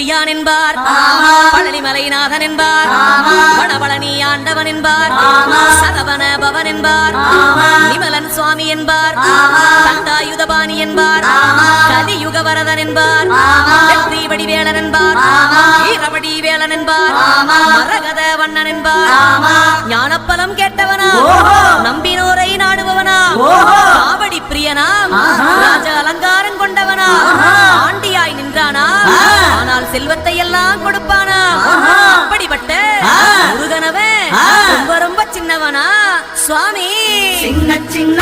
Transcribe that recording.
முடியான் என்பார், பழனிமலைநாதன் என்பார், வடபழனி ஆண்டவன் என்பார், சரவண பவன் என்பார், நிமலன் சுவாமி என்பார், தண்டாயுதபாணி என்பார், கலியுக வரதன் என்பார், வெற்றி வடிவேலன் என்பார், ஈரவடி வேலன் என்பார், மரகத வண்ணன் என்பார், ஞானப்பலம் கேட்டவனா, நம்பினோரை நாடுபவனா, காவடி பிரியனா, ராஜ அலங்காரம் கொண்டவனா, ஆண்டியாய் நின்றானா, ஆனால் செல்வத்தை எல்லாம் கொடுப்பானா, அப்படிப்பட்ட முருகனவன் ரொம்ப ரொம்ப சின்னவனா சுவாமி. சின்ன சின்ன